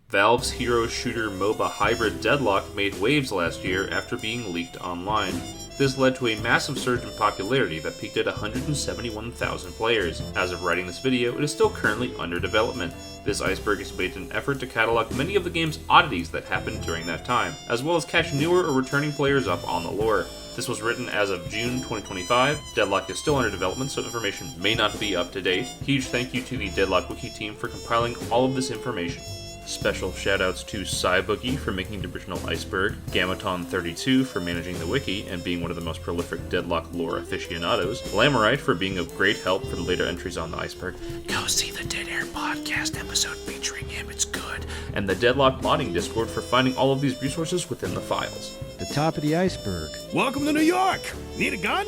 Valve's hero shooter MOBA hybrid Deadlock made waves last year after being leaked online. This led to a massive surge in popularity that peaked at 171,000 players. As of writing this video, it is still currently under development. This iceberg is made in an effort to catalog many of the game's oddities that happened during that time, as well as catch newer or returning players up on the lore. This was written as of June 2025. Deadlock is still under development, so information may not be up to date. Huge thank you to the Deadlock Wiki team for compiling all of this information. Special shoutouts to cyboogie for making the original iceberg, Gamaton32 for managing the wiki and being one of the most prolific Deadlock lore aficionados, Lammarite for being of great help for the later entries on the iceberg. Go see the Deadair podcast episode featuring him, it's good. And the Deadlock modding Discord for finding all of these resources within the files. The top of the iceberg. Welcome to New York! Need a gun?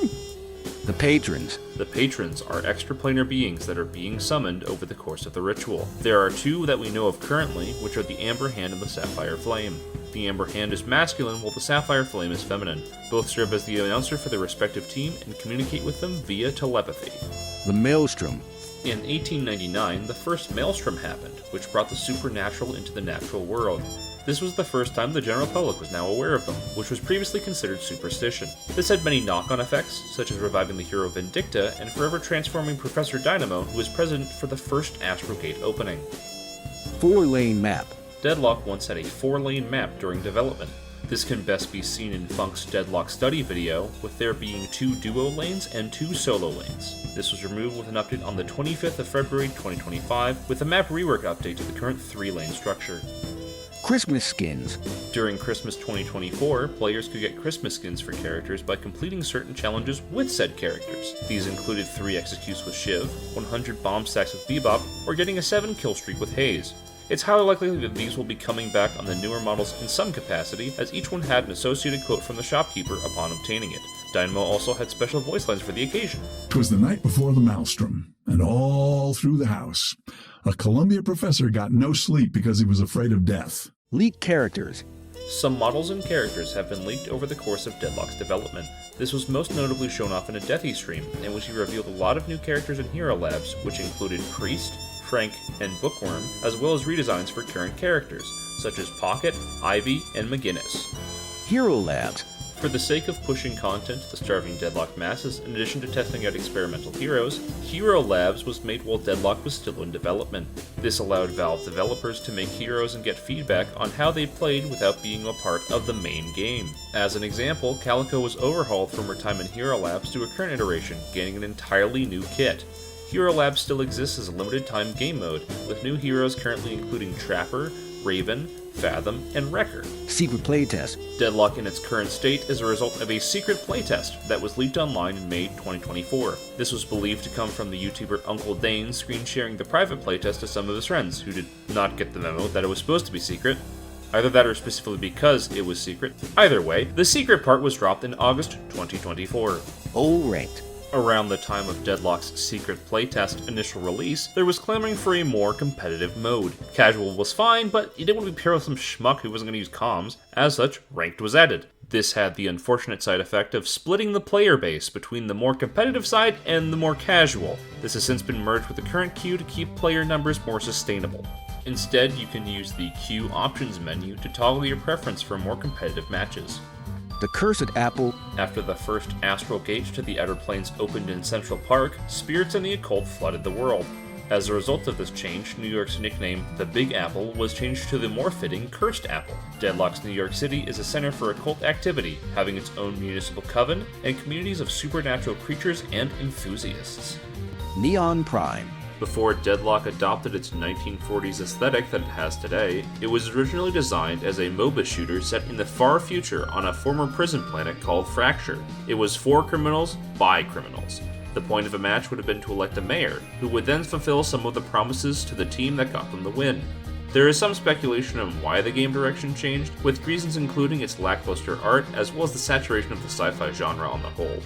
The patrons. The patrons are extraplanar beings that are being summoned over the course of the ritual. There are two that we know of currently, which are the Amber Hand and the Sapphire Flame. The Amber Hand is masculine, while the Sapphire Flame is feminine. Both serve as the announcer for their respective team and communicate with them via telepathy. The Maelstrom. In 1899, the first Maelstrom happened, which brought the supernatural into the natural world. This was the first time the general public was now aware of them, which was previously considered superstition. This had many knock-on effects, such as reviving the hero Vindicta and forever transforming Professor Dynamo, who was present for the first Astral Gate opening. 4-lane map. Deadlock once had a 4-lane map during development. This can best be seen in Funk's Deadlock study video, with there being 2 duo lanes and 2 solo lanes. This was removed with an update on the 25th of February 2025, with a map rework update to the current 3-lane structure. Christmas skins. During Christmas 2024, players could get Christmas skins for characters by completing certain challenges with said characters. These included 3 executes with Shiv, 100 bomb stacks with Bebop, or getting a 7 kill streak with Haze. It's highly likely that these will be coming back on the newer models in some capacity, as each one had an associated quote from the shopkeeper upon obtaining it. Dynamo also had special voice lines for the occasion. 'Twas the night before the Maelstrom, and all through the house, a Columbia professor got no sleep because he was afraid of death. Leaked characters. Some models and characters have been leaked over the course of Deadlock's development. This was most notably shown off in a Deathy stream, in which he revealed a lot of new characters in Hero Labs, which included Priest, Frank, and Bookworm, as well as redesigns for current characters, such as Pocket, Ivy, and McGinnis. Hero Labs. For the sake of pushing content to the starving Deadlock masses, in addition to testing out experimental heroes, Hero Labs was made while Deadlock was still in development. This allowed Valve developers to make heroes and get feedback on how they played without being a part of the main game. As an example, Calico was overhauled from her time in Hero Labs to a current iteration, gaining an entirely new kit. Hero Labs still exists as a limited-time game mode, with new heroes currently including Trapper, Raven, Fathom, and Wrecker. Secret playtest. Deadlock in its current state is a result of a secret playtest that was leaked online in May 2024. This was believed to come from the YouTuber Uncle Dane screen sharing the private playtest to some of his friends, who did not get the memo that it was supposed to be secret. Either that or specifically because it was secret. Either way, the secret part was dropped in August 2024. O-ranked. Around the time of Deadlock's secret playtest initial release, there was clamoring for a more competitive mode. Casual was fine, but you didn't want to be paired with some schmuck who wasn't going to use comms. As such, ranked was added. This had the unfortunate side effect of splitting the player base between the more competitive side and the more casual. This has since been merged with the current queue to keep player numbers more sustainable. Instead, you can use the queue options menu to toggle your preference for more competitive matches. The Cursed Apple. After the first Astral Gate to the Outer Planes opened in Central Park, spirits and the occult flooded the world. As a result of this change, New York's nickname, the Big Apple, was changed to the more fitting Cursed Apple. Deadlock's New York City is a center for occult activity, having its own municipal coven and communities of supernatural creatures and enthusiasts. Neon Prime. Before Deadlock adopted its 1940s aesthetic that it has today, it was originally designed as a MOBA shooter set in the far future on a former prison planet called Fracture. It was for criminals, by criminals. The point of a match would have been to elect a mayor, who would then fulfill some of the promises to the team that got them the win. There is some speculation on why the game direction changed, with reasons including its lackluster art as well as the saturation of the sci-fi genre on the whole.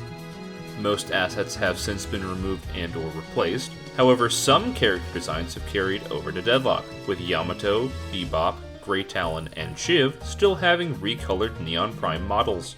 Most assets have since been removed and or replaced. However, some character designs have carried over to Deadlock, with Yamato, Bebop, Grey Talon, and Shiv still having recolored Neon Prime models.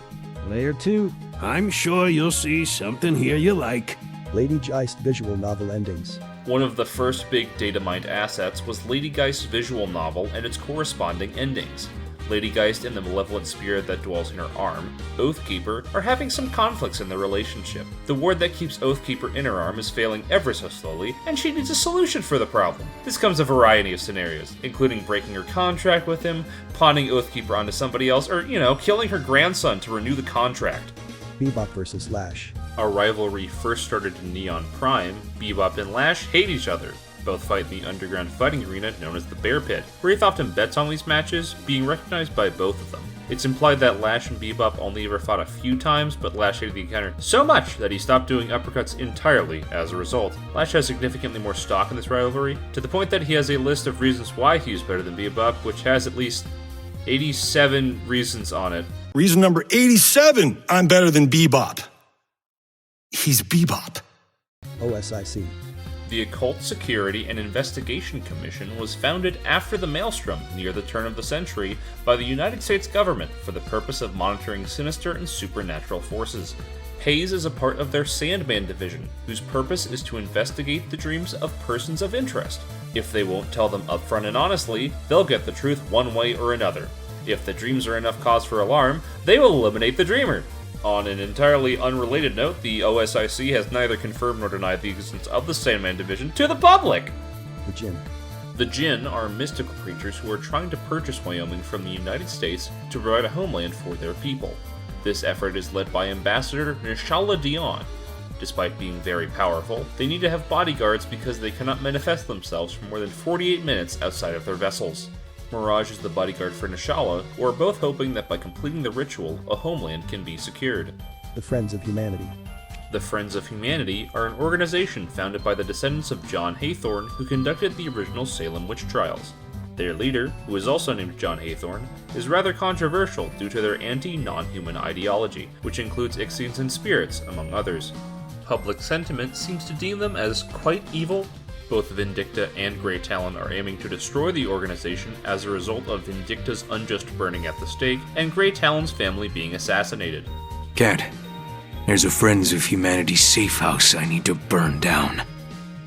Layer 2. I'm sure you'll see something here you like. Lady Geist Visual Novel endings. One of the first big data mined assets was Lady Geist's visual novel and its corresponding endings. Lady Geist and the malevolent spirit that dwells in her arm, Oathkeeper, are having some conflicts in their relationship. The ward that keeps Oathkeeper in her arm is failing ever so slowly, and she needs a solution for the problem. This comes a variety of scenarios, including breaking her contract with him, pawning Oathkeeper onto somebody else, or, killing her grandson to renew the contract. Bebop vs. Lash. Our rivalry first started in Neon Prime. Bebop and Lash hate each other. Both fight in the underground fighting arena known as the Bear Pit. Wraith often bets on these matches, being recognized by both of them. It's implied that Lash and Bebop only ever fought a few times, but Lash hated the encounter so much that he stopped doing uppercuts entirely as a result. Lash has significantly more stock in this rivalry, to the point that he has a list of reasons why he is better than Bebop, which has at least 87 reasons on it. Reason number 87, I'm better than Bebop. He's Bebop. OSIC. The Occult Security and Investigation Commission was founded after the Maelstrom near the turn of the century by the United States government for the purpose of monitoring sinister and supernatural forces. Hayes is a part of their Sandman division, whose purpose is to investigate the dreams of persons of interest. If they won't tell them upfront and honestly, they'll get the truth one way or another. If the dreams are enough cause for alarm, they will eliminate the dreamer. On an entirely unrelated note, the OSIC has neither confirmed nor denied the existence of the Sandman Division to the public! The Jinn. The Jinn are mystical creatures who are trying to purchase Wyoming from the United States to provide a homeland for their people. This effort is led by Ambassador Nishala Dion. Despite being very powerful, they need to have bodyguards because they cannot manifest themselves for more than 48 minutes outside of their vessels. Mirage is the bodyguard for Nishala, who are both hoping that by completing the ritual, a homeland can be secured. The Friends of Humanity. The Friends of Humanity are an organization founded by the descendants of John Haythorne, who conducted the original Salem witch trials. Their leader, who is also named John Haythorne, is rather controversial due to their anti-non-human ideology, which includes Ixians and spirits, among others. Public sentiment seems to deem them as quite evil. Both Vindicta and Grey Talon are aiming to destroy the organization as a result of Vindicta's unjust burning at the stake and Grey Talon's family being assassinated. Cat, there's a Friends of Humanity safe house I need to burn down.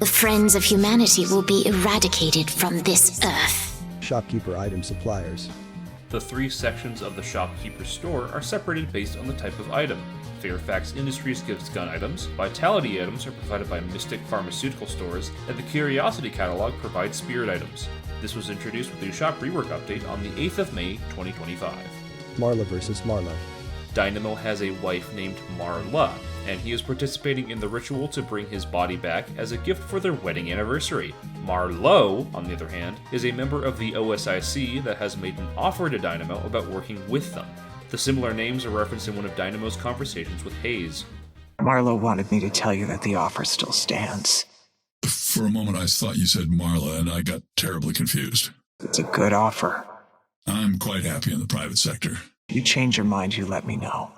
The Friends of Humanity will be eradicated from this earth. Shopkeeper item suppliers. The three sections of the Shopkeeper store are separated based on the type of item. Fairfax Industries gives gun items, Vitality items are provided by Mystic Pharmaceutical stores, and the Curiosity Catalog provides spirit items. This was introduced with the shop rework update on the 8th of May, 2025. Marla vs. Marla. Dynamo has a wife named Marla, and he is participating in the ritual to bring his body back as a gift for their wedding anniversary. Marlo, on the other hand, is a member of the OSIC that has made an offer to Dynamo about working with them. The similar names are referenced in one of Dynamo's conversations with Hayes. Marlo wanted me to tell you that the offer still stands. For a moment I thought you said Marla, and I got terribly confused. It's a good offer. I'm quite happy in the private sector. You change your mind, you let me know.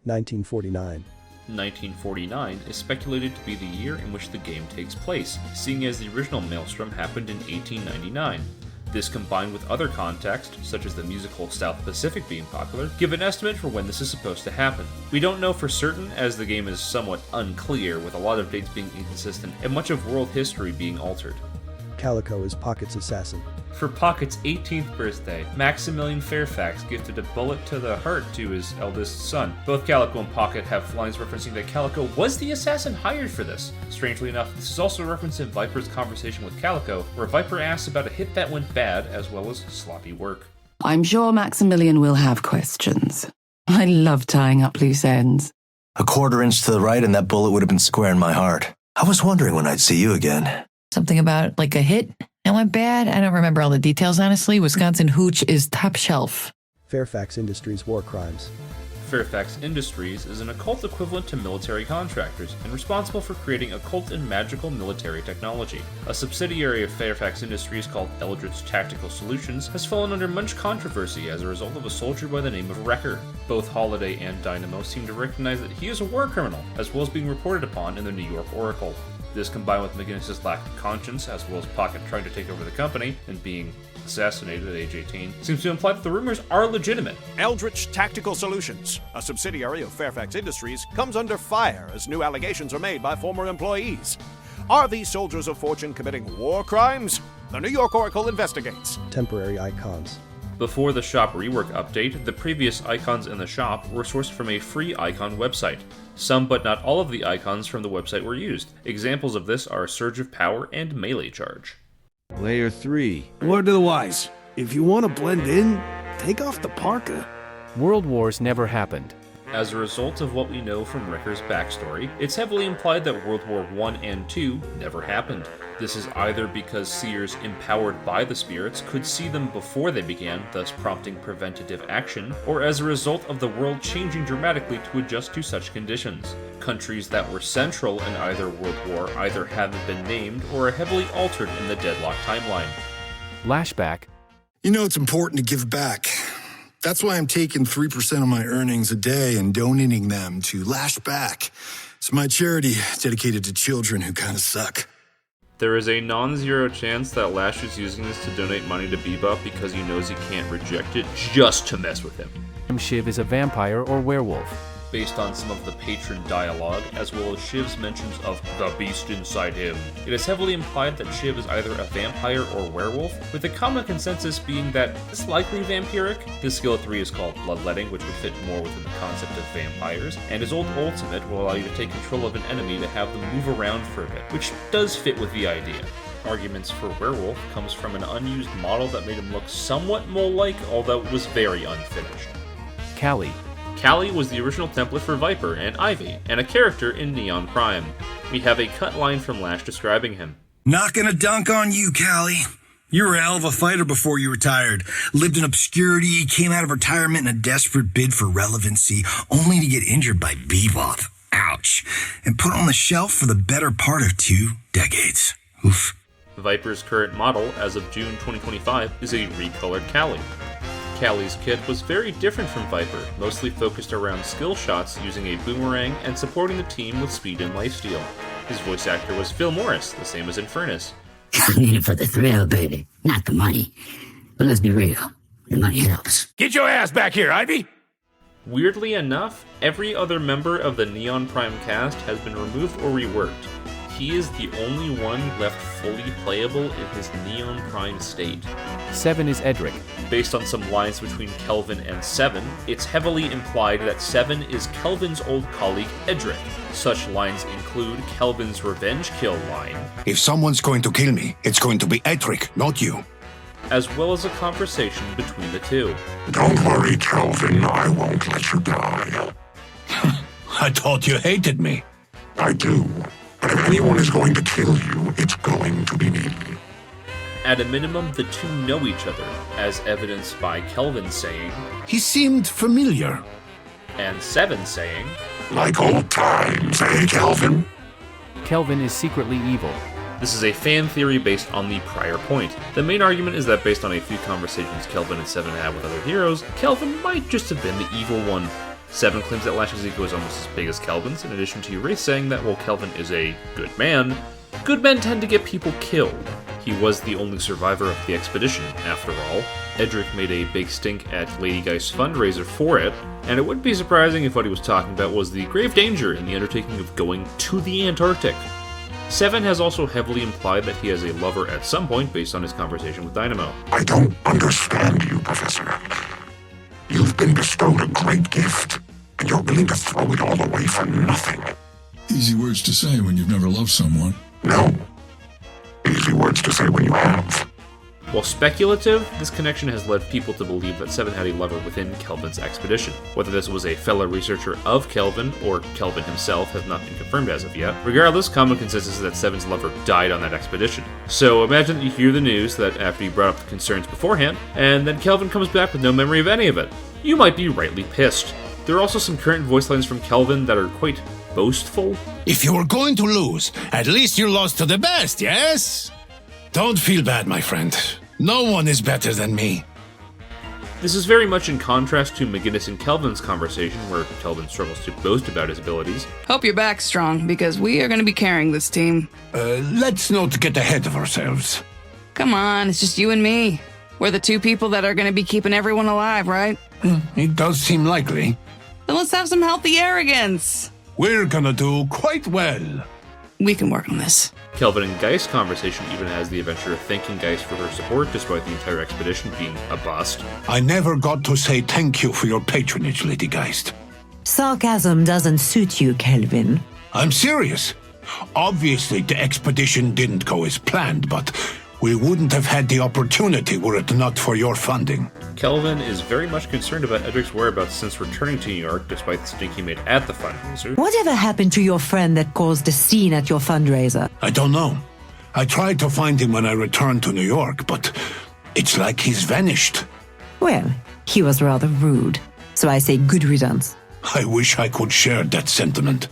1949. 1949 is speculated to be the year in which the game takes place, seeing as the original Maelstrom happened in 1899. This, combined with other context, such as the musical South Pacific being popular, give an estimate for when this is supposed to happen. We don't know for certain, as the game is somewhat unclear, with a lot of dates being inconsistent and much of world history being altered. Calico is Pocket's assassin. For Pocket's 18th birthday, Maximilian Fairfax gifted a bullet to the heart to his eldest son. Both Calico and Pocket have lines referencing that Calico was the assassin hired for this. Strangely enough, this is also referenced in Viper's conversation with Calico, where Viper asks about a hit that went bad, as well as sloppy work. I'm sure Maximilian will have questions. I love tying up loose ends. A quarter-inch to the right and that bullet would have been square in my heart. I was wondering when I'd see you again. Something about like a hit that went bad. I don't remember all the details, honestly. Wisconsin hooch is top shelf. Fairfax Industries war crimes. Fairfax Industries is an occult equivalent to military contractors and responsible for creating occult and magical military technology. A subsidiary of Fairfax Industries called Eldritch Tactical Solutions has fallen under much controversy as a result of a soldier by the name of Wrecker. Both Holiday and Dynamo seem to recognize that he is a war criminal, as well as being reported upon in the New York Oracle. This, combined with McGinnis's lack of conscience, as well as Pocket trying to take over the company and being assassinated at age 18, seems to imply that the rumors are legitimate. Eldritch Tactical Solutions, a subsidiary of Fairfax Industries, comes under fire as new allegations are made by former employees. Are these soldiers of fortune committing war crimes? The New York Oracle investigates. Temporary icons. Before the shop rework update, the previous icons in the shop were sourced from a free icon website. Some but not all of the icons from the website were used. Examples of this are Surge of Power and Melee Charge. Layer 3. Word to the wise. If you want to blend in, take off the parka. World wars never happened. As a result of what we know from Ricker's backstory, it's heavily implied that World War I and II never happened. This is either because seers empowered by the spirits could see them before they began, thus prompting preventative action, or as a result of the world changing dramatically to adjust to such conditions. Countries that were central in either World War either haven't been named or are heavily altered in the Deadlock timeline. Lashback. You know, it's important to give back. That's why I'm taking 3% of my earnings a day and donating them to Lashback. It's my charity dedicated to children who kind of suck. There is a non-zero chance that Lash is using this to donate money to Bebop because he knows he can't reject it just to mess with him. Shiv is a vampire or werewolf. Based on some of the patron dialogue, as well as Shiv's mentions of the beast inside him, it is heavily implied that Shiv is either a vampire or werewolf, with the common consensus being that it's likely vampiric. His skill 3 is called Bloodletting, which would fit more within the concept of vampires, and his old ultimate will allow you to take control of an enemy to have them move around for a bit, which does fit with the idea. Arguments for werewolf comes from an unused model that made him look somewhat mole-like, although it was very unfinished. Callie. Callie was the original template for Viper and Ivy, and a character in Neon Prime. We have a cut line from Lash describing him. Not gonna dunk on you, Callie. You were a hell of a fighter before you retired. Lived in obscurity, came out of retirement in a desperate bid for relevancy, only to get injured by Bebop. Ouch. And put on the shelf for the better part of 2 decades. Oof. Viper's current model, as of June 2025, is a recolored Callie. Callie's kit was very different from Viper, mostly focused around skill shots using a boomerang and supporting the team with speed and lifesteal. His voice actor was Phil Morris, the same as in Furnace. I'm in it for the thrill, baby, not the money. But let's be real, the money helps. Get your ass back here, Ivy! Weirdly enough, every other member of the Neon Prime cast has been removed or reworked. He is the only one left fully playable in his Neon Prime state. 7 is Edric. Based on some lines between Kelvin and Seven, it's heavily implied that Seven is Kelvin's old colleague Edric. Such lines include Kelvin's revenge kill line, "If someone's going to kill me, it's going to be Edric, not you." As well as a conversation between the two. "Don't worry, Kelvin, I won't let you die." "I thought you hated me." "I do. But if anyone is going to kill you, it's going to be me." At a minimum, the two know each other, as evidenced by Kelvin saying, "He seemed familiar." And Seven saying, "Like old times, eh, Kelvin?" Kelvin is secretly evil. This is a fan theory based on the prior point. The main argument is that based on a few conversations Kelvin and Seven had with other heroes, Kelvin might just have been the evil one. Seven claims that Lash's ego is almost as big as Kelvin's, in addition to Wraith saying that while Kelvin is a good man tend to get people killed. He was the only survivor of the expedition, after all. Edric made a big stink at Lady Geist's fundraiser for it, and it wouldn't be surprising if what he was talking about was the grave danger in the undertaking of going to the Antarctic. Seven has also heavily implied that he has a lover at some point based on his conversation with Dynamo. "I don't understand you, Professor. You've been bestowed a great gift, and you're willing to throw it all away for nothing." Easy words to say when you've never loved someone. No. Easy words to say when you have. While speculative, this connection has led people to believe that Seven had a lover within Kelvin's expedition. Whether this was a fellow researcher of Kelvin, or Kelvin himself, has not been confirmed as of yet. Regardless, common consensus is that Seven's lover died on that expedition. So imagine that you hear the news that after you brought up the concerns beforehand, and then Kelvin comes back with no memory of any of it. You might be rightly pissed. There are also some current voice lines from Kelvin that are quite boastful. "If you were going to lose, at least you lost to the best, yes? Don't feel bad, my friend. No one is better than me." This is very much in contrast to McGinnis and Kelvin's conversation, where Kelvin struggles to boast about his abilities. Hope you're back strong, because we are going to be carrying this team. Let's not get ahead of ourselves. Come on, it's just you and me. We're the two people that are going to be keeping everyone alive, right? It does seem likely. Then let's have some healthy arrogance. We're gonna do quite well. We can work on this. Kelvin and Geist's conversation even has the adventurer thanking Geist for her support despite the entire expedition being a bust. I never got to say thank you for your patronage, Lady Geist. Sarcasm doesn't suit you, Kelvin. I'm serious. Obviously, the expedition didn't go as planned, but we wouldn't have had the opportunity were it not for your funding. Kelvin is very much concerned about Edric's whereabouts since returning to New York despite the stink he made at the fundraiser. Whatever happened to your friend that caused a scene at your fundraiser? I don't know. I tried to find him when I returned to New York, but it's like he's vanished. Well, he was rather rude, so I say good riddance. I wish I could share that sentiment.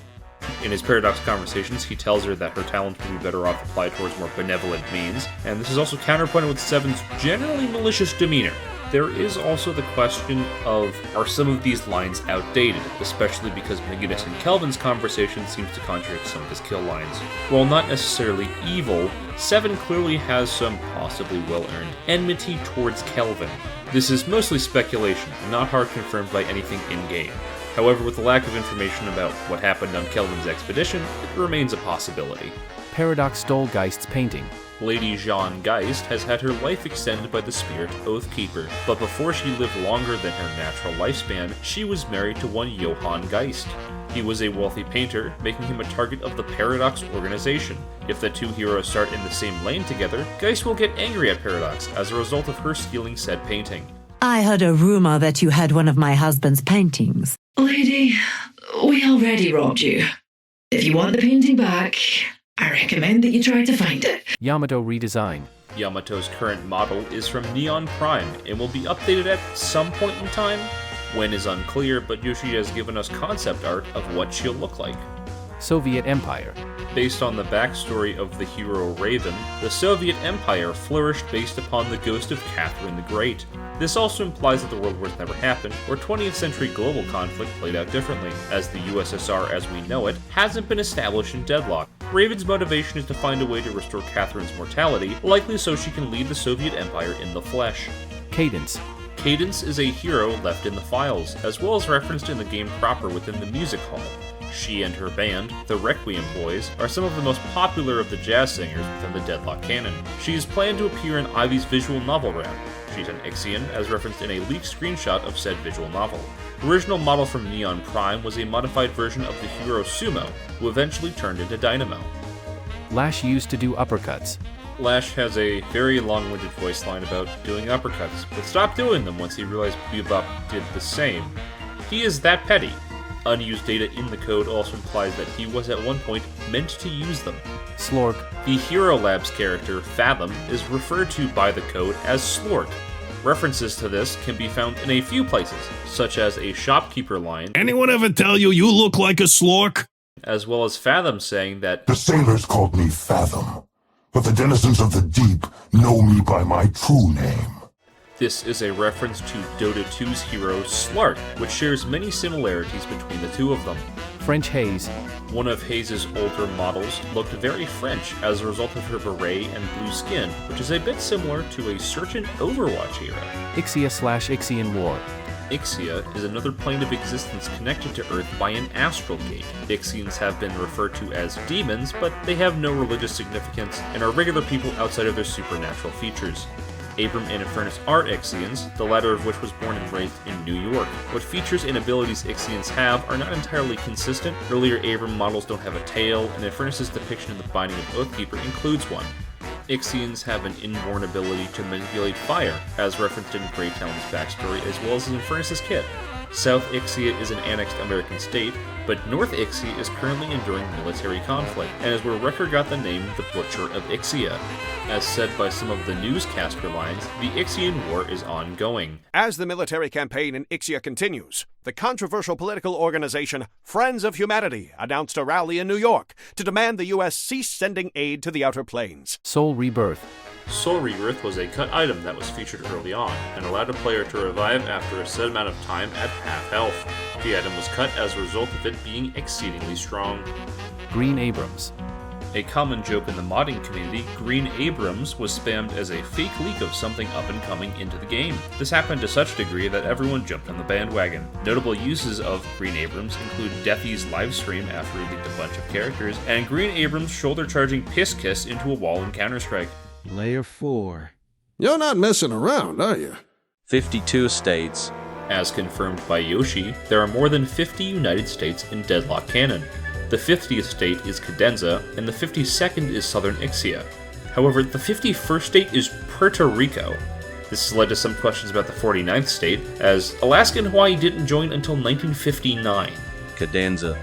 In his Paradox conversations, he tells her that her talents would be better off applied towards more benevolent means, and this is also counterpointed with Seven's generally malicious demeanor. There is also the question of, are some of these lines outdated, especially because McGinnis and Kelvin's conversation seems to contradict some of his kill lines. While not necessarily evil, Seven clearly has some possibly well-earned enmity towards Kelvin. This is mostly speculation, and not hard confirmed by anything in-game. However, with the lack of information about what happened on Kelvin's expedition, it remains a possibility. Paradox stole Geist's painting. Lady Jeanne Geist has had her life extended by the spirit Oathkeeper, but before she lived longer than her natural lifespan, she was married to one Johann Geist. He was a wealthy painter, making him a target of the Paradox organization. If the two heroes start in the same lane together, Geist will get angry at Paradox as a result of her stealing said painting. I heard a rumor that you had one of my husband's paintings. Lady, we already robbed you. If you want the painting back, I recommend that you try to find it. Yamato redesign. Yamato's current model is from Neon Prime and will be updated at some point in time. When is unclear, but Yoshida has given us concept art of what she'll look like. Soviet Empire. Based on the backstory of the hero Raven, the Soviet Empire flourished based upon the ghost of Catherine the Great. This also implies that the World Wars never happened, or 20th century global conflict played out differently, as the USSR as we know it hasn't been established in Deadlock. Raven's motivation is to find a way to restore Catherine's mortality, likely so she can lead the Soviet Empire in the flesh. Cadence. Cadence is a hero left in the files, as well as referenced in the game proper within the music hall. She and her band, the Requiem Boys, are some of the most popular of the jazz singers within the Deadlock canon. She is planned to appear in Ivy's visual novel round. She's an Ixian, as referenced in a leaked screenshot of said visual novel. The original model from Neon Prime was a modified version of the hero Sumo, who eventually turned into Dynamo. Lash used to do uppercuts. Lash has a very long-winded voice line about doing uppercuts, but stopped doing them once he realized Bebop did the same. He is that petty. Unused data in the code also implies that he was at one point meant to use them. Slork. The Hero Labs character, Fathom, is referred to by the code as Slork. References to this can be found in a few places, such as a shopkeeper line. Anyone ever tell you you look like a slork? As well as Fathom saying that The sailors called me Fathom, but the denizens of the deep know me by my true name. This is a reference to Dota 2's hero Slark, which shares many similarities between the two of them. French Haze. One of Haze's older models looked very French as a result of her beret and blue skin, which is a bit similar to a certain Overwatch hero. Ixia/Ixian War. Ixia is another plane of existence connected to Earth by an astral gate. Ixians have been referred to as demons, but they have no religious significance and are regular people outside of their supernatural features. Abram and Infernus are Ixians, the latter of which was born and raised in New York. What features and abilities Ixians have are not entirely consistent. Earlier Abram models don't have a tail, and Infernus' depiction in the Binding of Oathkeeper includes one. Ixians have an inborn ability to manipulate fire, as referenced in Greytown's backstory, as well as in Infernus' kit. South Ixia is an annexed American state, but North Ixia is currently enduring military conflict, and is where Wrecker got the name the Butcher of Ixia. As said by some of the newscaster lines, the Ixian War is ongoing. As the military campaign in Ixia continues, the controversial political organization Friends of Humanity announced a rally in New York to demand the U.S. cease sending aid to the Outer Planes. Soul Rebirth. Soul Rebirth was a cut item that was featured early on, and allowed a player to revive after a set amount of time at half health. The item was cut as a result of it being exceedingly strong. Green Abrams. A common joke in the modding community, Green Abrams was spammed as a fake leak of something up and coming into the game. This happened to such a degree that everyone jumped on the bandwagon. Notable uses of Green Abrams include Deathy's livestream after he leaked a bunch of characters, and Green Abrams shoulder charging Piss Kiss into a wall in Counter-Strike. Layer 4. You're not messing around, are you? 52 states. As confirmed by Yoshi, there are more than 50 United States in Deadlock canon. The 50th state is Cadenza, and the 52nd is Southern Ixia. However, the 51st state is Puerto Rico. This has led to some questions about the 49th state, as Alaska and Hawaii didn't join until 1959. Cadenza.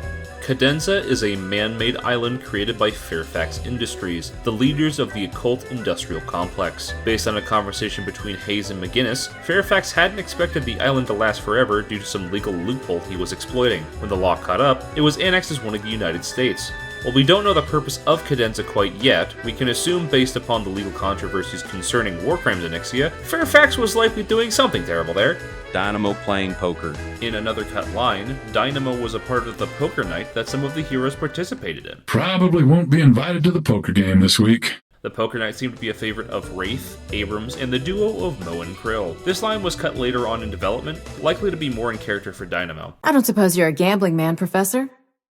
Cadenza is a man-made island created by Fairfax Industries, the leaders of the occult industrial complex. Based on a conversation between Hayes and McGinnis, Fairfax hadn't expected the island to last forever due to some legal loophole he was exploiting. When the law caught up, it was annexed as one of the United States. While we don't know the purpose of Cadenza quite yet, we can assume based upon the legal controversies concerning war crimes in Ixia, Fairfax was likely doing something terrible there. Dynamo playing poker. In another cut line, Dynamo was a part of the poker night that some of the heroes participated in. Probably won't be invited to the poker game this week. The poker night seemed to be a favorite of Wraith, Abrams, and the duo of Mo and Krill. This line was cut later on in development, likely to be more in character for Dynamo. I don't suppose you're a gambling man, Professor?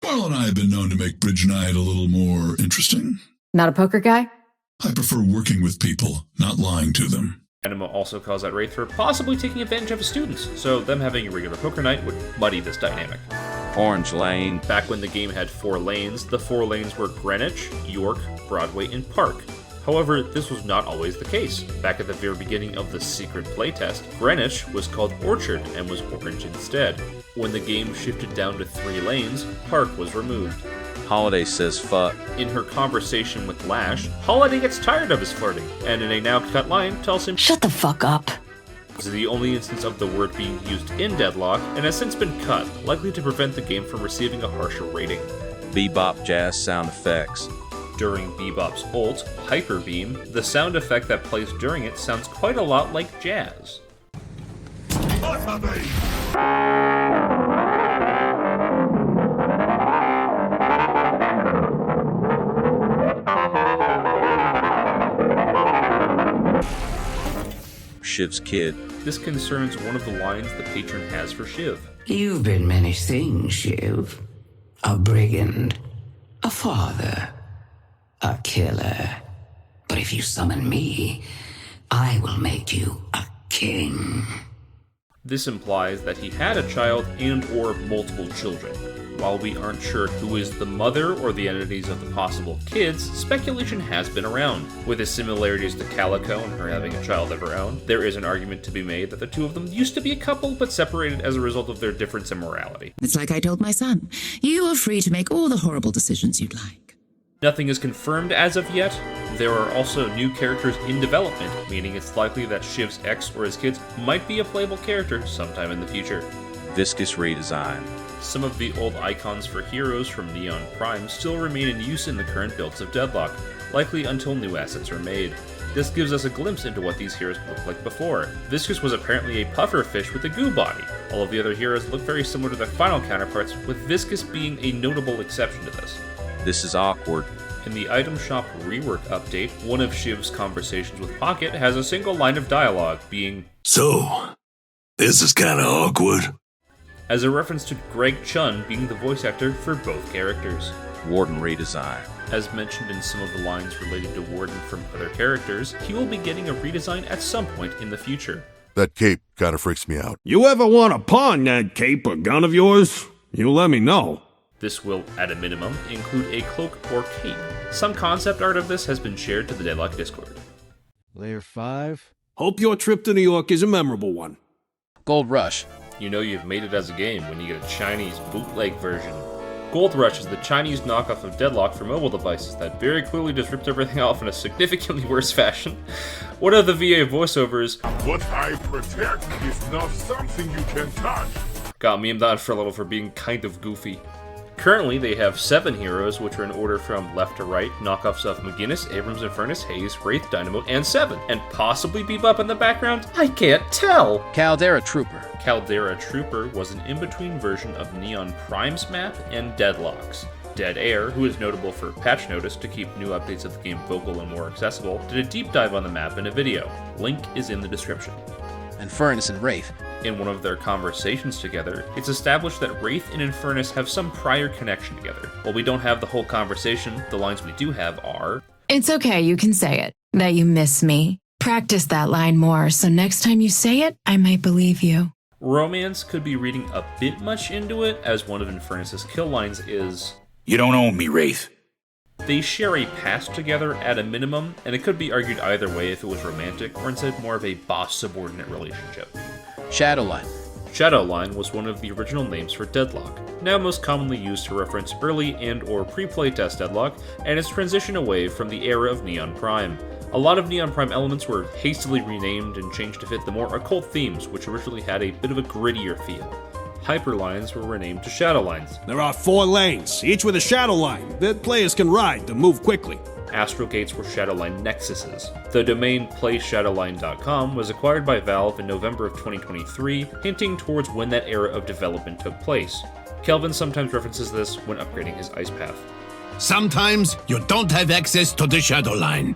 Well, and I have been known to make bridge night a little more interesting. Not a poker guy? I prefer working with people, not lying to them. Dynamo also calls out Wraith for possibly taking advantage of his students, so them having a regular poker night would muddy this dynamic. Orange Lane. Back when the game had 4 lanes, the 4 lanes were Greenwich, York, Broadway, and Park. However, this was not always the case. Back at the very beginning of the secret playtest, Greenwich was called Orchard and was orange instead. When the game shifted down to 3 lanes, Park was removed. Holiday says fuck. In her conversation with Lash, Holiday gets tired of his flirting, and in a now-cut line tells him, "Shut the fuck up." This is the only instance of the word being used in Deadlock, and has since been cut, likely to prevent the game from receiving a harsher rating. Bebop jazz sound effects. During Bebop's ult, Hyper Beam, the sound effect that plays during it sounds quite a lot like jazz. Shiv's kid. This concerns one of the lines the patron has for Shiv. You've been many things, Shiv. A brigand, a father, a killer. But if you summon me, I will make you a king. This implies that he had a child and or multiple children. While we aren't sure who is the mother or the entities of the possible kids, speculation has been around. With his similarities to Calico and her having a child of her own, there is an argument to be made that the two of them used to be a couple but separated as a result of their difference in morality. It's like I told my son, you are free to make all the horrible decisions you'd like. Nothing is confirmed as of yet. There are also new characters in development, meaning it's likely that Shiv's ex or his kids might be a playable character sometime in the future. Viscous redesign. Some of the old icons for heroes from Neon Prime still remain in use in the current builds of Deadlock, likely until new assets are made. This gives us a glimpse into what these heroes looked like before. Viscous was apparently a puffer fish with a goo body. All of the other heroes look very similar to their final counterparts, with Viscous being a notable exception to this. This is awkward. In the item shop rework update, one of Shiv's conversations with Pocket has a single line of dialogue, being, "So, this is kinda awkward," as a reference to Greg Chun being the voice actor for both characters. Warden redesign. As mentioned in some of the lines related to Warden from other characters, he will be getting a redesign at some point in the future. That cape kinda freaks me out. You ever want to pawn that cape or gun of yours? You let me know. This will, at a minimum, include a cloak or cape. Some concept art of this has been shared to the Deadlock Discord. Layer 5. Hope your trip to New York is a memorable one. Gold Rush. You know you've made it as a game when you get a Chinese bootleg version. Gold Rush is the Chinese knockoff of Deadlock for mobile devices that very clearly just ripped everything off in a significantly worse fashion. One of the VA voiceovers, "What I protect is not something you can touch," got memed on for a little for being kind of goofy. Currently, they have 7 heroes, which are in order from left to right, knockoffs of McGinnis, Abrams, Infernus, Hayes, Wraith, Dynamo, and 7. And possibly Bebop in the background? I can't tell! Caldera Trooper. Caldera Trooper was an in-between version of Neon Prime's map and Deadlock's. Deadair, who is notable for patch notice to keep new updates of the game vocal and more accessible, did a deep dive on the map in a video. Link is in the description. Infernus and Wraith. In one of their conversations together, it's established that Wraith and Infernus have some prior connection together. While we don't have the whole conversation, the lines we do have are, It's okay, you can say it. That you miss me. Practice that line more, so next time you say it, I might believe you. Romance could be reading a bit much into it, as one of Infernus' kill lines is, You don't own me, Wraith. They share a past together at a minimum, and it could be argued either way if it was romantic, or instead more of a boss-subordinate relationship. Shadowline. Shadowline was one of the original names for Deadlock, now most commonly used to reference early and or pre-playtest Deadlock, and its transition away from the era of Neon Prime. A lot of Neon Prime elements were hastily renamed and changed to fit the more occult themes, which originally had a bit of a grittier feel. Hyperlines were renamed to Shadowlines. There are 4 lanes, each with a shadow line that players can ride to move quickly. Astral Gates were Shadowline nexuses. The domain playshadowline.com was acquired by Valve in November of 2023, hinting towards when that era of development took place. Kelvin sometimes references this when upgrading his Ice Path. Sometimes you don't have access to the Shadowline.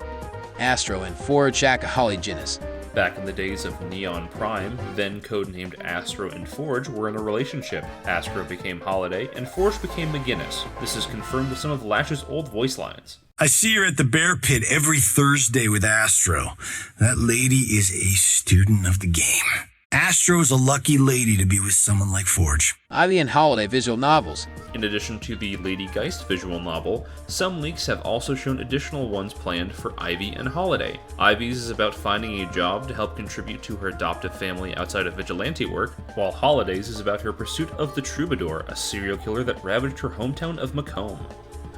Astro and Forge Hollyginnis. Back in the days of Neon Prime, then codenamed Astro and Forge were in a relationship. Astro became Holiday, and Forge became McGinnis. This is confirmed with some of Lash's old voice lines. I see her at the Bear Pit every Thursday with Astro. That lady is a student of the game. Astro's a lucky lady to be with someone like Forge. Ivy and Holiday visual novels. In addition to the Lady Geist visual novel, some leaks have also shown additional ones planned for Ivy and Holiday. Ivy's is about finding a job to help contribute to her adoptive family outside of vigilante work, while Holiday's is about her pursuit of the Troubadour, a serial killer that ravaged her hometown of Macomb.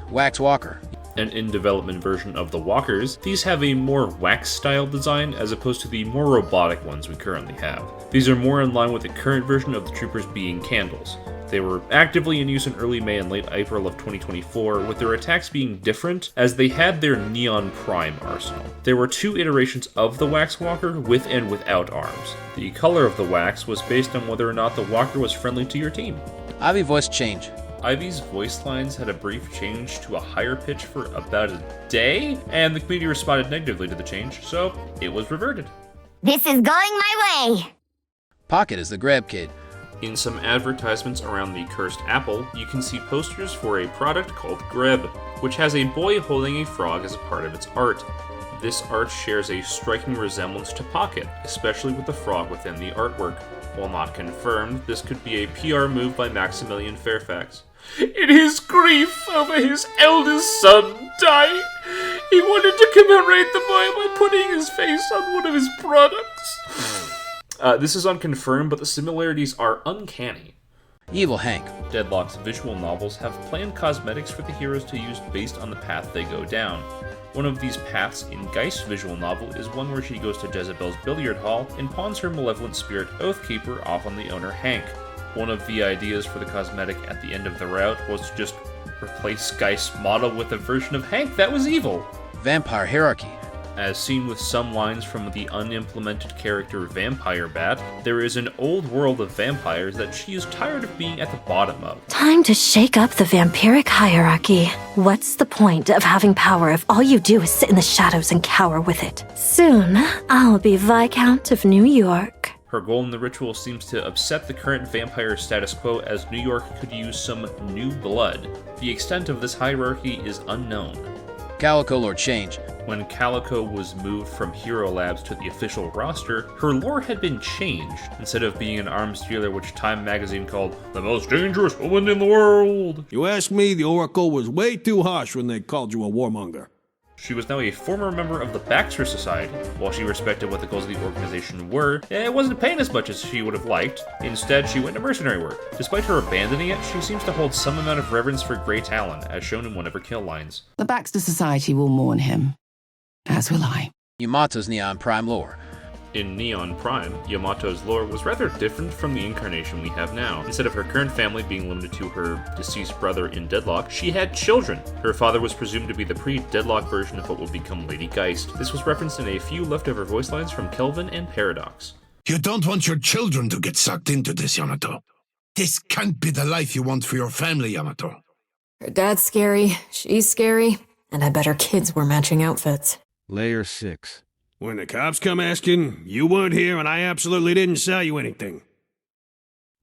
Wax Walker. An in-development version of the Walkers, these have a more wax-style design as opposed to the more robotic ones we currently have. These are more in line with the current version of the troopers being candles. They were actively in use in early May and late April of 2024, with their attacks being different as they had their Neon Prime arsenal. There were 2 iterations of the Wax Walker, with and without arms. The color of the wax was based on whether or not the Walker was friendly to your team. Ivy voice change. Ivy's voice lines had a brief change to a higher pitch for about a day, and the community responded negatively to the change, so it was reverted. This is going my way! Pocket is the Grab Kid. In some advertisements around the Cursed Apple, you can see posters for a product called Greb, which has a boy holding a frog as a part of its art. This art shares a striking resemblance to Pocket, especially with the frog within the artwork. While not confirmed, this could be a PR move by Maximilian Fairfax. In his grief over his eldest son dying, he wanted to commemorate the boy by putting his face on one of his products. This is unconfirmed, but the similarities are uncanny. Evil Hank. Deadlock's visual novels have planned cosmetics for the heroes to use based on the path they go down. One of these paths in Geist Visual Novel is one where she goes to Jezebel's billiard hall and pawns her malevolent spirit Oathkeeper off on the owner Hank. One of the ideas for the cosmetic at the end of the route was to just replace Geist's model with a version of Hank that was evil. Vampire Hierarchy. As seen with some lines from the unimplemented character Vampire Bat, there is an old world of vampires that she is tired of being at the bottom of. Time to shake up the vampiric hierarchy. What's the point of having power if all you do is sit in the shadows and cower with it? Soon, I'll be Viscount of New York. Her goal in the ritual seems to upset the current vampire status quo, as New York could use some new blood. The extent of this hierarchy is unknown. Calico Lord Change. When Calico was moved from Hero Labs to the official roster, her lore had been changed. Instead of being an arms dealer, which Time magazine called the most dangerous woman in the world. You ask me, the Oracle was way too harsh when they called you a warmonger. She was now a former member of the Baxter Society. While she respected what the goals of the organization were, it wasn't paying as much as she would have liked. Instead, she went to mercenary work. Despite her abandoning it, she seems to hold some amount of reverence for Grey Talon, as shown in one of her kill lines. The Baxter Society will mourn him. As will I. Yamato's Neon Prime lore. In Neon Prime, Yamato's lore was rather different from the incarnation we have now. Instead of her current family being limited to her deceased brother in Deadlock, she had children. Her father was presumed to be the pre-Deadlock version of what would become Lady Geist. This was referenced in a few leftover voice lines from Kelvin and Paradox. You don't want your children to get sucked into this, Yamato. This can't be the life you want for your family, Yamato. Her dad's scary, she's scary, and I bet her kids were matching outfits. Layer 6. When the cops come asking, you weren't here and I absolutely didn't sell you anything.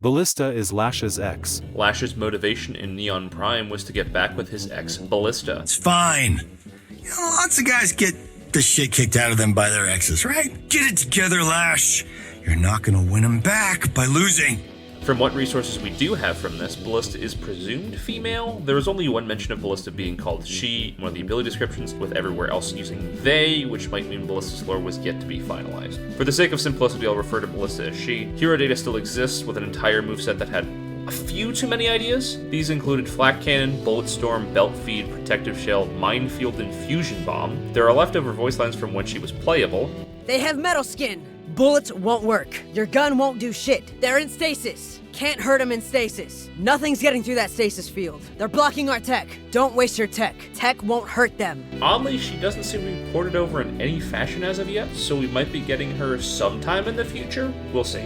Ballista is Lash's ex. Lash's motivation in Neon Prime was to get back with his ex, Ballista. It's fine. You know, lots of guys get the shit kicked out of them by their exes, right? Get it together, Lash. You're not gonna win them back by losing. From what resources we do have from this, Ballista is presumed female. There was only one mention of Ballista being called she, one of the ability descriptions, with everywhere else using they, which might mean Ballista's lore was yet to be finalized. For the sake of simplicity, I'll refer to Ballista as she. Hero data still exists with an entire moveset that had a few too many ideas. These included Flak Cannon, Bullet Storm, Belt Feed, Protective Shell, Minefield, and Fusion Bomb. There are leftover voice lines from when she was playable. They have metal skin. Bullets won't work. Your gun won't do shit. They're in stasis. Can't hurt them in stasis. Nothing's getting through that stasis field. They're blocking our tech. Don't waste your tech. Tech won't hurt them. Oddly, she doesn't seem to be ported over in any fashion as of yet, so we might be getting her sometime in the future. We'll see.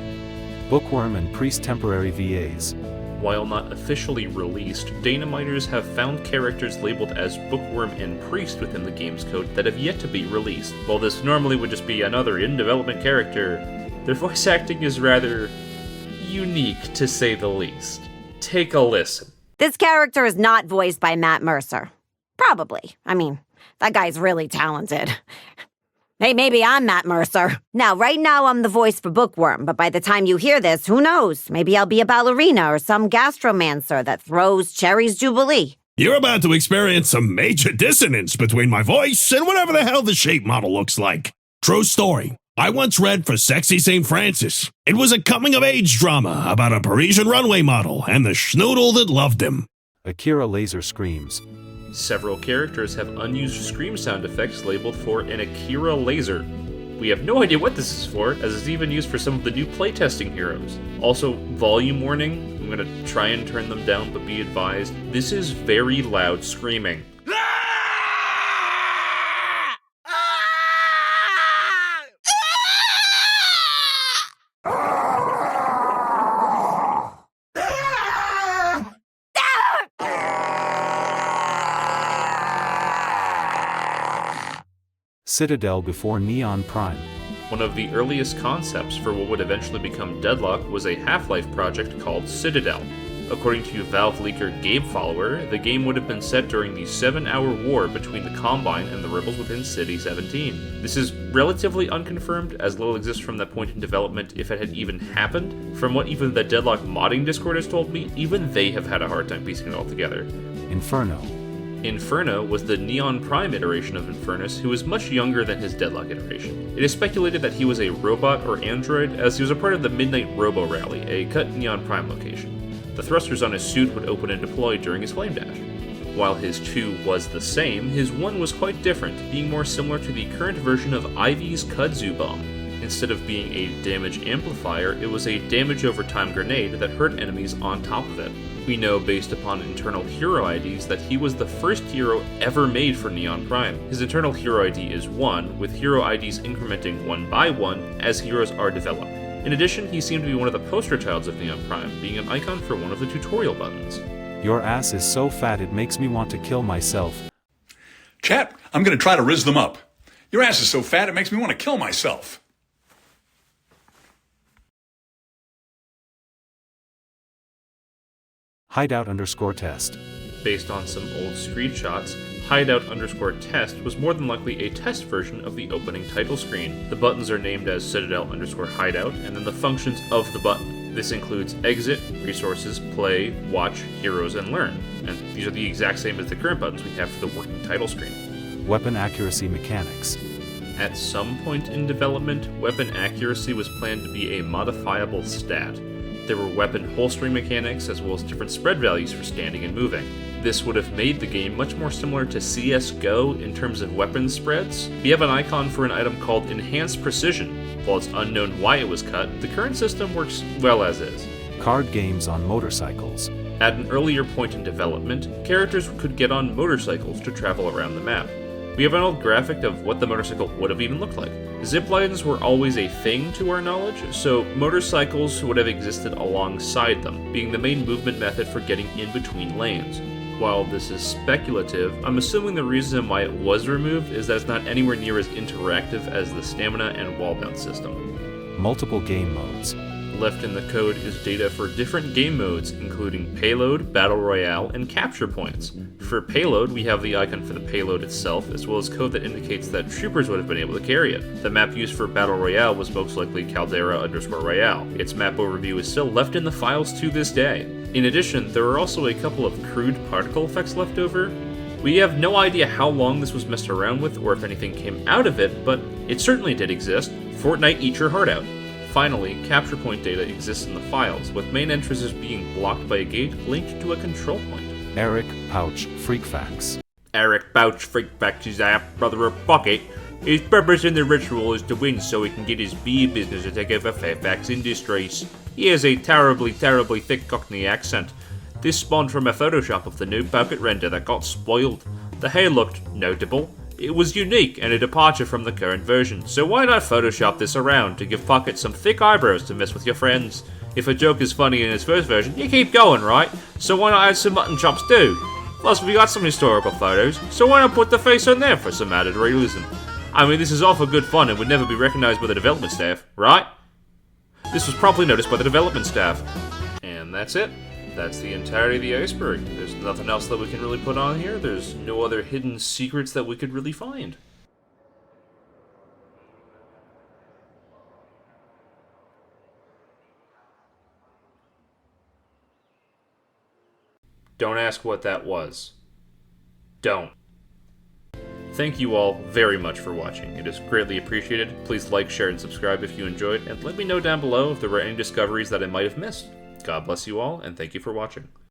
Bookworm and Priest temporary VAs. While not officially released, Dynamiters have found characters labeled as Bookworm and Priest within the game's code that have yet to be released. While this normally would just be another in-development character, their voice acting is rather unique, to say the least. Take a listen. This character is not voiced by Matt Mercer. Probably. I mean, that guy's really talented. Hey, maybe I'm Matt Mercer. Now, right now I'm the voice for Bookworm, but by the time you hear this, who knows? Maybe I'll be a ballerina or some gastromancer that throws Cherry's Jubilee. You're about to experience some major dissonance between my voice and whatever the hell the shape model looks like. True story. I once read for Sexy St. Francis. It was a coming-of-age drama about a Parisian runway model and the schnoodle that loved him. Akira laser screams. Several characters have unused scream sound effects labeled for an Akira laser. We have no idea what this is for, as it's even used for some of the new playtesting heroes. Also, volume warning, I'm gonna try and turn them down, but be advised, this is very loud screaming. Citadel before Neon Prime. One of the earliest concepts for what would eventually become Deadlock was a Half-Life project called Citadel. According to Valve leaker Gabe Follower, the game would have been set during the 7-hour war between the Combine and the rebels within City 17. This is relatively unconfirmed, as little exists from that point in development if it had even happened. From what even the Deadlock modding Discord has told me, even they have had a hard time piecing it all together. Inferno. Inferno was the Neon Prime iteration of Infernus, who was much younger than his Deadlock iteration. It is speculated that he was a robot or android, as he was a part of the Midnight Robo Rally, a cut Neon Prime location. The thrusters on his suit would open and deploy during his flame dash. While his 2 was the same, his 1 was quite different, being more similar to the current version of Ivy's Kudzu Bomb. Instead of being a damage amplifier, it was a damage over time grenade that hurt enemies on top of it. We know, based upon internal hero IDs, that he was the first hero ever made for Neon Prime. His internal hero ID is 1, with hero IDs incrementing 1 by 1 as heroes are developed. In addition, he seemed to be one of the poster childs of Neon Prime, being an icon for one of the tutorial buttons. Your ass is so fat it makes me want to kill myself. Chat, I'm gonna try to rizz them up. Your ass is so fat it makes me want to kill myself. Hideout_test. Based on some old screenshots, Hideout_test was more than likely a test version of the opening title screen. The buttons are named as Citadel_Hideout, and then the functions of the button. This includes exit, resources, play, watch, heroes, and learn. And these are the exact same as the current buttons we have for the working title screen. Weapon accuracy mechanics. At some point in development, weapon accuracy was planned to be a modifiable stat. There were weapon holstering mechanics, as well as different spread values for standing and moving. This would have made the game much more similar to CSGO in terms of weapon spreads. We have an icon for an item called Enhanced Precision. While it's unknown why it was cut, the current system works well as is. Card games on motorcycles. At an earlier point in development, characters could get on motorcycles to travel around the map. We have an old graphic of what the motorcycle would have even looked like. Zip lines were always a thing to our knowledge, so motorcycles would have existed alongside them, being the main movement method for getting in between lanes. While this is speculative, I'm assuming the reason why it was removed is that it's not anywhere near as interactive as the stamina and wall bounce system. Multiple game modes. Left in the code is data for different game modes, including Payload, Battle Royale, and Capture Points. For Payload, we have the icon for the payload itself, as well as code that indicates that troopers would have been able to carry it. The map used for Battle Royale was most likely Caldera_Royale. Its map overview is still left in the files to this day. In addition, there are also a couple of crude particle effects left over. We have no idea how long this was messed around with or if anything came out of it, but it certainly did exist. Fortnite, eat your heart out. Finally, capture point data exists in the files, with main entrances being blocked by a gate linked to a control point. Eric Pouch Freak Facts. Eric Pouch Freak Facts is a brother of Bucket. His purpose in the ritual is to win so he can get his beer business to take over Fairfax Industries. He has a terribly thick Cockney accent. This spawned from a Photoshop of the new Pocket render that got spoiled. The hair looked notable. It was unique and a departure from the current version, so why not Photoshop this around to give Pocket some thick eyebrows to mess with your friends? If a joke is funny in its first version, you keep going, right? So why not add some mutton chops too? Plus, we got some historical photos, so why not put the face on there for some added realism? I mean, this is all for good fun and would never be recognized by the development staff, right? This was promptly noticed by the development staff. And that's it. That's the entirety of the iceberg. There's nothing else that we can really put on here. There's no other hidden secrets that we could really find. Don't ask what that was. Don't. Thank you all very much for watching. It is greatly appreciated. Please like, share, and subscribe if you enjoyed, and let me know down below if there were any discoveries that I might have missed. God bless you all, and thank you for watching.